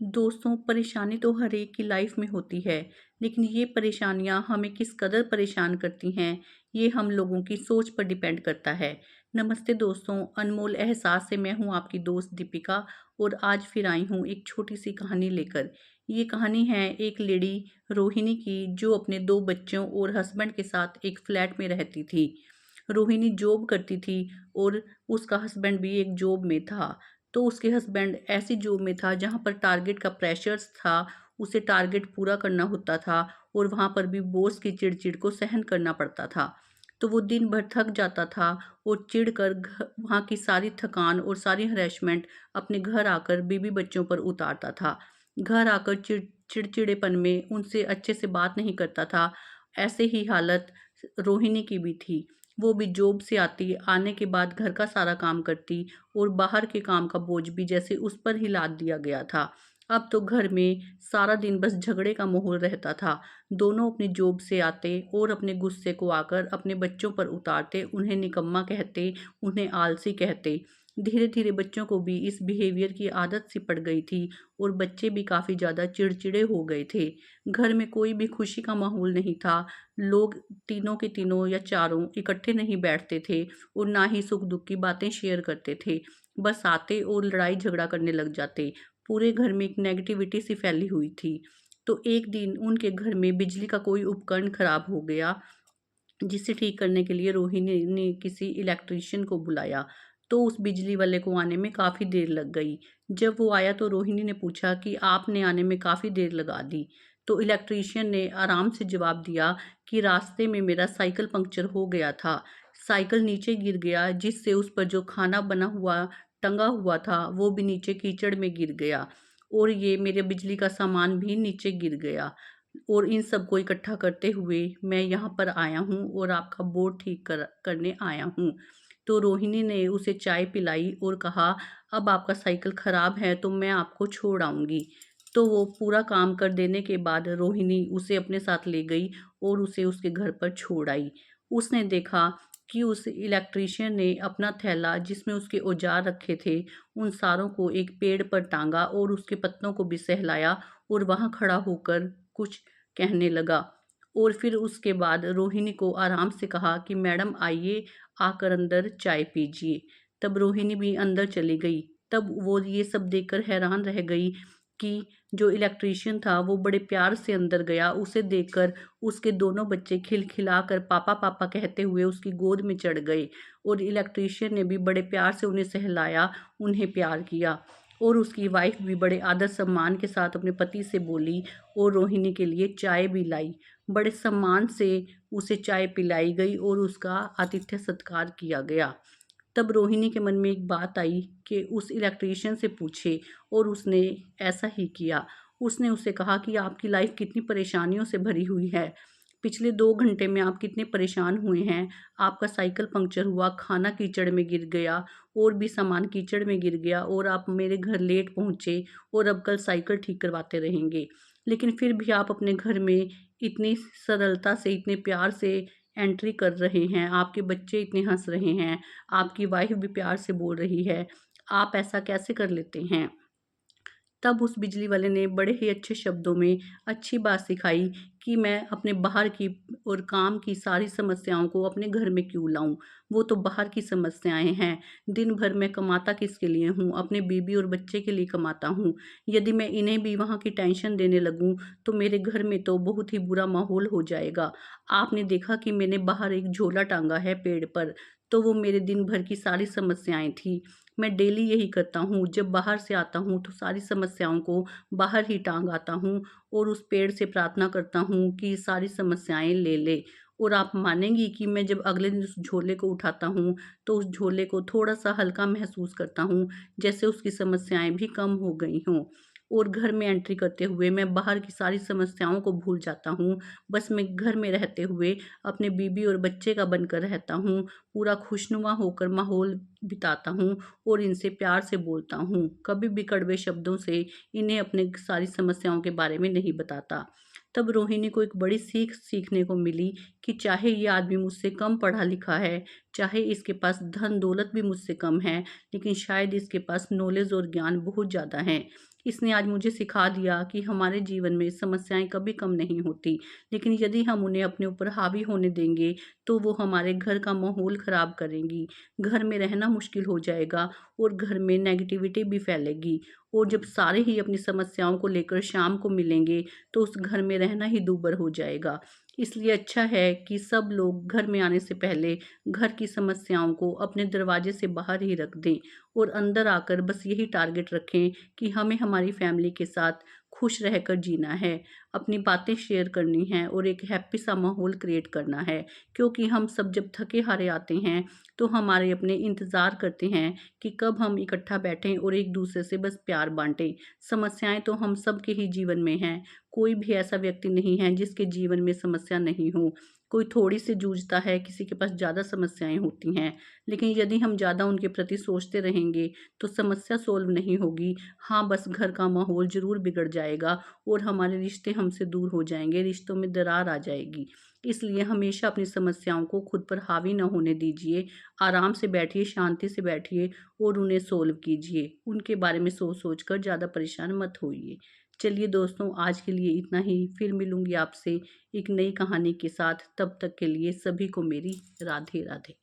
दोस्तों, परेशानी तो हर एक की लाइफ में होती है, लेकिन ये परेशानियाँ हमें किस कदर परेशान करती हैं, ये हम लोगों की सोच पर डिपेंड करता है। नमस्ते दोस्तों, अनमोल एहसास से मैं हूँ आपकी दोस्त दीपिका और आज फिर आई हूँ एक छोटी सी कहानी लेकर। ये कहानी है एक लेडी रोहिणी की जो अपने 2 बच्चों और हस्बैंड के साथ एक फ्लैट में रहती थी। रोहिणी जॉब करती थी और उसका हस्बैंड भी एक जॉब में था। तो उसके हस्बैंड ऐसी जॉब में था जहाँ पर टारगेट का प्रेशर्स था, उसे टारगेट पूरा करना होता था और वहाँ पर भी बॉस की चिड़-चिड़ को सहन करना पड़ता था। तो वो दिन भर थक जाता था और चिढ़ कर वहाँ की सारी थकान और सारी हरेसमेंट अपने घर आकर बीवी बच्चों पर उतारता था। घर आकर चिड़चिड़ेपन में उनसे अच्छे से बात नहीं करता था। ऐसे ही हालत रोहिणी की भी थी। वो भी जॉब से आती, आने के बाद घर का सारा काम करती और बाहर के काम का बोझ भी जैसे उस पर ही लाद दिया गया था। अब तो घर में सारा दिन बस झगड़े का माहौल रहता था। दोनों अपनी जॉब से आते और अपने गुस्से को आकर अपने बच्चों पर उतारते, उन्हें निकम्मा कहते, उन्हें आलसी कहते। धीरे-धीरे बच्चों को भी इस बिहेवियर की आदत सी पड़ गई थी और बच्चे भी काफ़ी ज़्यादा चिड़चिड़े हो गए थे। घर में कोई भी खुशी का माहौल नहीं था। लोग तीनों के तीनों या चारों इकट्ठे नहीं बैठते थे और ना ही सुख-दुःख की बातें शेयर करते थे। बस आते और लड़ाई झगड़ा करने लग जाते। पूरे घर में एक नेगेटिविटी सी फैली हुई थी। तो एक दिन उनके घर में बिजली का कोई उपकरण खराब हो गया, जिसे ठीक करने के लिए रोहिणी ने किसी इलेक्ट्रीशियन को बुलाया। तो उस बिजली वाले को आने में काफ़ी देर लग गई। जब वो आया तो रोहिणी ने पूछा कि आपने आने में काफ़ी देर लगा दी। तो इलेक्ट्रीशियन ने आराम से जवाब दिया कि रास्ते में मेरा साइकिल पंक्चर हो गया था। साइकिल नीचे गिर गया, जिससे उस पर जो खाना बना हुआ टंगा हुआ था वो भी नीचे कीचड़ में गिर गया और ये मेरे बिजली का सामान भी नीचे गिर गया। और इन सबको इकट्ठा करते हुए मैं यहाँ पर आया हूँ और आपका बोर्ड ठीक करने आया हूँ। तो रोहिणी ने उसे चाय पिलाई और कहा, अब आपका साइकिल खराब है तो मैं आपको छोड़ आऊँगी। तो वो पूरा काम कर देने के बाद रोहिणी उसे अपने साथ ले गई और उसे उसके घर पर छोड़ आई। उसने देखा कि उस इलेक्ट्रीशियन ने अपना थैला जिसमें उसके औजार रखे थे, उन सारों को एक पेड़ पर टांगा और उसके पत्तों को भी सहलाया और वहाँ खड़ा होकर कुछ कहने लगा। और फिर उसके बाद रोहिणी को आराम से कहा कि मैडम आइए, आकर अंदर चाय पीजिए। तब रोहिणी भी अंदर चली गई। तब वो ये सब देखकर हैरान रह गई कि जो इलेक्ट्रीशियन था वो बड़े प्यार से अंदर गया। उसे देखकर उसके दोनों बच्चे खिलखिलाकर पापा पापा कहते हुए उसकी गोद में चढ़ गए और इलेक्ट्रीशियन ने भी बड़े प्यार से उन्हें सहलाया, उन्हें प्यार किया। और उसकी वाइफ भी बड़े आदर सम्मान के साथ अपने पति से बोली और रोहिणी के लिए चाय भी लाई। बड़े सम्मान से उसे चाय पिलाई गई और उसका आतिथ्य सत्कार किया गया। तब रोहिणी के मन में एक बात आई कि उस इलेक्ट्रीशियन से पूछे और उसने ऐसा ही किया। उसने उससे कहा कि आपकी लाइफ कितनी परेशानियों से भरी हुई है। पिछले 2 घंटे में आप कितने परेशान हुए हैं। आपका साइकिल पंक्चर हुआ, खाना कीचड़ में गिर गया और भी सामान कीचड़ में गिर गया और आप मेरे घर लेट पहुँचे और अब कल साइकिल ठीक करवाते रहेंगे। लेकिन फिर भी आप अपने घर में इतनी सरलता से, इतने प्यार से एंट्री कर रहे हैं, आपके बच्चे इतने हँस रहे हैं, आपकी वाइफ भी प्यार से बोल रही है, आप ऐसा कैसे कर लेते हैं? तब उस बिजली वाले ने बड़े ही अच्छे शब्दों में अच्छी बात सिखाई कि मैं अपने बाहर की और काम की सारी समस्याओं को अपने घर में क्यों लाऊं। वो तो बाहर की समस्याएं हैं। दिन भर मैं कमाता किसके लिए हूँ? अपने बीबी और बच्चे के लिए कमाता हूँ। यदि मैं इन्हें भी वहाँ की टेंशन देने लगूँ तो मेरे घर में तो बहुत ही बुरा माहौल हो जाएगा। आपने देखा कि मैंने बाहर एक झोला टांगा है पेड़ पर, तो वो मेरे दिन भर की सारी समस्याएं थी। मैं डेली यही करता हूँ, जब बाहर से आता हूँ तो सारी समस्याओं को बाहर ही टांग आता हूँ और उस पेड़ से प्रार्थना करता हूँ कि सारी समस्याएं ले ले। और आप मानेंगी कि मैं जब अगले दिन उस झोले को उठाता हूँ तो उस झोले को थोड़ा सा हल्का महसूस करता हूँ, जैसे उसकी समस्याएं भी कम हो गई हों। और घर में एंट्री करते हुए मैं बाहर की सारी समस्याओं को भूल जाता हूँ। बस मैं घर में रहते हुए अपने बीबी और बच्चे का बनकर रहता हूँ, पूरा खुशनुमा होकर माहौल बिताता हूँ और इनसे प्यार से बोलता हूँ। कभी भी कड़वे शब्दों से इन्हें अपने सारी समस्याओं के बारे में नहीं बताता। तब रोहिणी को एक बड़ी सीख सीखने को मिली कि चाहे ये आदमी मुझसे कम पढ़ा लिखा है, चाहे इसके पास धन दौलत भी मुझसे कम है, लेकिन शायद इसके पास नॉलेज और ज्ञान बहुत ज़्यादा है। इसने आज मुझे सिखा दिया कि हमारे जीवन में समस्याएं कभी कम नहीं होती, लेकिन यदि हम उन्हें अपने ऊपर हावी होने देंगे तो वो हमारे घर का माहौल खराब करेंगी। घर में रहना मुश्किल हो जाएगा और घर में नेगेटिविटी भी फैलेगी। और जब सारे ही अपनी समस्याओं को लेकर शाम को मिलेंगे तो उस घर में रहना ही दूभर हो जाएगा। इसलिए अच्छा है कि सब लोग घर में आने से पहले घर की समस्याओं को अपने दरवाजे से बाहर ही रख दें और अंदर आकर बस यही टारगेट रखें कि हमें हमारी फैमिली के साथ खुश रहकर जीना है, अपनी बातें शेयर करनी हैं और एक हैप्पी सा माहौल क्रिएट करना है। क्योंकि हम सब जब थके हारे आते हैं तो हमारे अपने इंतज़ार करते हैं कि कब हम इकट्ठा बैठें और एक दूसरे से बस प्यार बांटें। समस्याएं तो हम सब के ही जीवन में हैं, कोई भी ऐसा व्यक्ति नहीं है जिसके जीवन में समस्या नहीं हो। कोई थोड़ी सी जूझता है, किसी के पास ज़्यादा समस्याएं होती हैं, लेकिन यदि हम ज़्यादा उनके प्रति सोचते रहेंगे तो समस्या सोल्व नहीं होगी। हाँ, बस घर का माहौल ज़रूर बिगड़ जाएगा और हमारे रिश्ते हमसे दूर हो जाएंगे, रिश्तों में दरार आ जाएगी। इसलिए हमेशा अपनी समस्याओं को खुद पर हावी न होने दीजिए। आराम से बैठिए, शांति से बैठिए और उन्हें सोल्व कीजिए। उनके बारे में सोच सोच कर ज़्यादा परेशान मत होइए। चलिए दोस्तों, आज के लिए इतना ही। फिर मिलूंगी आपसे एक नई कहानी के साथ। तब तक के लिए सभी को मेरी राधे राधे।